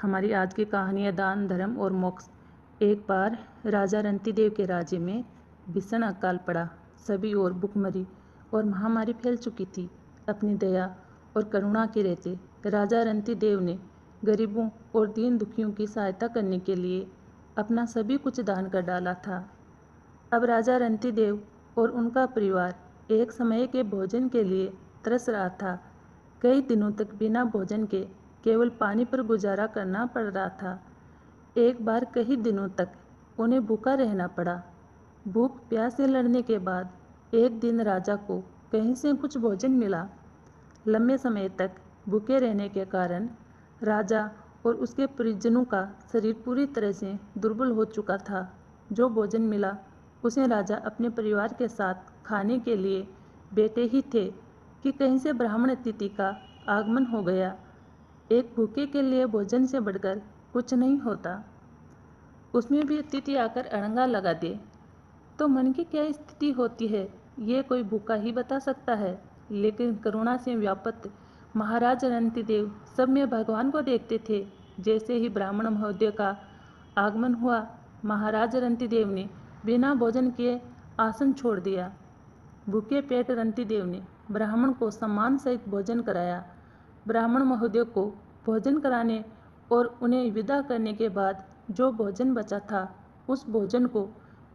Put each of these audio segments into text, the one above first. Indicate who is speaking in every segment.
Speaker 1: हमारी आज की कहानी है दान धर्म और मोक्ष। एक बार राजा रंतिदेव के राज्य में भीषण अकाल पड़ा। सभी ओर भुखमरी और महामारी फैल चुकी थी। अपनी दया और करुणा के रहते राजा रंतिदेव ने गरीबों और दीन दुखियों की सहायता करने के लिए अपना सभी कुछ दान कर डाला था। अब राजा रंतिदेव और उनका परिवार एक समय के भोजन के लिए तरस रहा था। कई दिनों तक बिना भोजन के केवल पानी पर गुजारा करना पड़ रहा था। एक बार कई दिनों तक उन्हें भूखा रहना पड़ा। भूख प्यास से लड़ने के बाद एक दिन राजा को कहीं से कुछ भोजन मिला। लंबे समय तक भूखे रहने के कारण राजा और उसके परिजनों का शरीर पूरी तरह से दुर्बल हो चुका था। जो भोजन मिला उसे राजा अपने परिवार के साथ खाने के लिए बैठे ही थे कि कहीं से ब्राह्मण अतिथि का आगमन हो गया। एक भूखे के लिए भोजन से बढ़कर कुछ नहीं होता, उसमें भी अतिथि आकर अड़ंगा लगा दे तो मन की क्या स्थिति होती है, ये कोई भूखा ही बता सकता है। लेकिन करुणा से व्याप्त महाराज रंतिदेव सब में भगवान को देखते थे। जैसे ही ब्राह्मण महोदय का आगमन हुआ, महाराज रंतिदेव ने बिना भोजन किए आसन छोड़ दिया। भूखे पेट रंतिदेव ने ब्राह्मण को सम्मान सहित भोजन कराया। ब्राह्मण महोदय को भोजन कराने और उन्हें विदा करने के बाद जो भोजन बचा था, उस भोजन को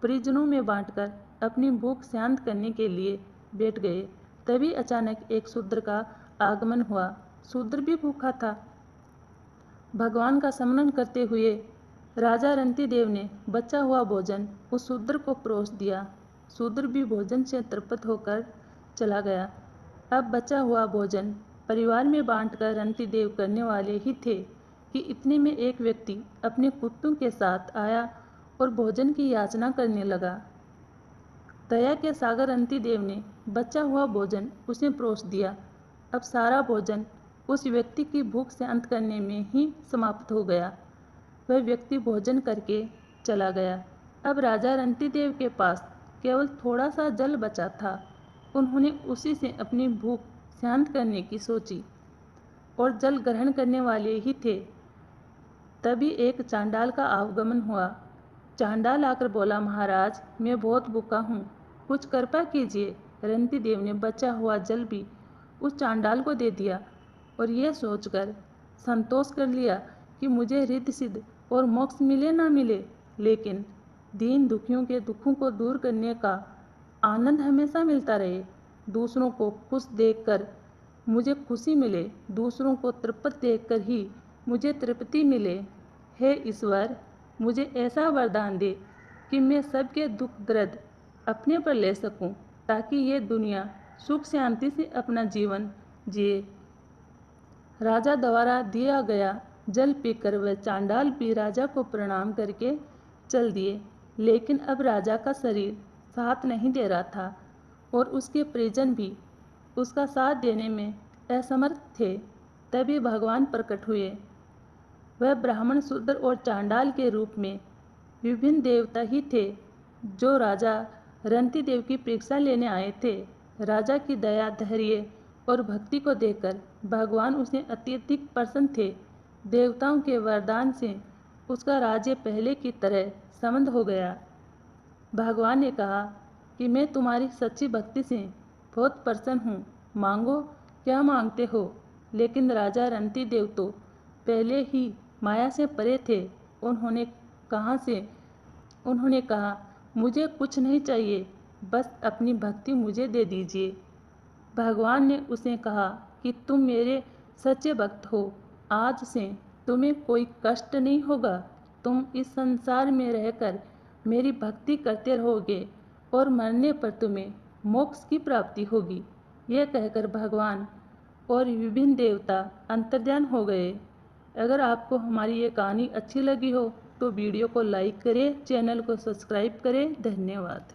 Speaker 1: परिजनों में बांटकर अपनी भूख शांत करने के लिए बैठ गए। तभी अचानक एक शूद्र का आगमन हुआ। शूद्र भी भूखा था। भगवान का स्मरण करते हुए राजा रंतिदेव ने बचा हुआ भोजन उस शूद्र को परोस दिया। शूद्र भी भोजन से तृप्त होकर चला गया। अब बचा हुआ भोजन परिवार में बांटकर रंतिदेव करने वाले ही थे कि इतने में एक व्यक्ति अपने कुत्तों के साथ आया और भोजन की याचना करने लगा। दया के सागर रंतिदेव ने बचा हुआ भोजन उसे परोस दिया। अब सारा भोजन उस व्यक्ति की भूख शांत करने में ही समाप्त हो गया। वह व्यक्ति भोजन करके चला गया। अब राजा रंतिदेव के पास केवल थोड़ा सा जल बचा था। उन्होंने उसी से अपनी भूख शांत करने की सोची और जल ग्रहण करने वाले ही थे। तभी एक चांडाल का आगमन हुआ। चांडाल आकर बोला, महाराज, मैं बहुत भूखा हूँ, कुछ कृपा कीजिए। रंतिदेव ने बचा हुआ जल भी उस चांडाल को दे दिया और यह सोचकर संतोष कर लिया कि मुझे रिद्ध सिद्ध और मोक्ष मिले ना मिले, लेकिन दीन दुखियों के दुखों को दूर करने का आनंद हमेशा मिलता रहे। दूसरों को खुश देखकर मुझे खुशी मिले, दूसरों को तृप्त देखकर ही मुझे तृप्ति मिले। हे ईश्वर, मुझे ऐसा वरदान दे कि मैं सबके दुख दर्द अपने पर ले सकूं, ताकि ये दुनिया सुख शांति से अपना जीवन जिए। राजा द्वारा दिया गया जल पीकर वह चांडाल भी राजा को प्रणाम करके चल दिए। लेकिन अब राजा का शरीर साथ नहीं दे रहा था और उसके परिजन भी उसका साथ देने में असमर्थ थे। तभी भगवान प्रकट हुए। वह ब्राह्मण, शूद्र और चांडाल के रूप में विभिन्न देवता ही थे, जो राजा रंतिदेव की परीक्षा लेने आए थे। राजा की दया, धैर्य और भक्ति को देखकर भगवान उससे अत्यधिक प्रसन्न थे। देवताओं के वरदान से उसका राज्य पहले की तरह समृद्ध हो गया। भगवान ने कहा कि मैं तुम्हारी सच्ची भक्ति से बहुत प्रसन्न हूँ, मांगो क्या मांगते हो। लेकिन राजा रंतिदेव तो पहले ही माया से परे थे। उन्होंने कहा, मुझे कुछ नहीं चाहिए, बस अपनी भक्ति मुझे दे दीजिए। भगवान ने उसे कहा कि तुम मेरे सच्चे भक्त हो, आज से तुम्हें कोई कष्ट नहीं होगा। तुम इस संसार में रहकर मेरी भक्ति करते रहोगे और मरने पर तुम्हें मोक्ष की प्राप्ति होगी। यह कहकर भगवान और विभिन्न देवता अंतर्ध्यान हो गए। अगर आपको हमारी ये कहानी अच्छी लगी हो तो वीडियो को लाइक करें, चैनल को सब्सक्राइब करें। धन्यवाद।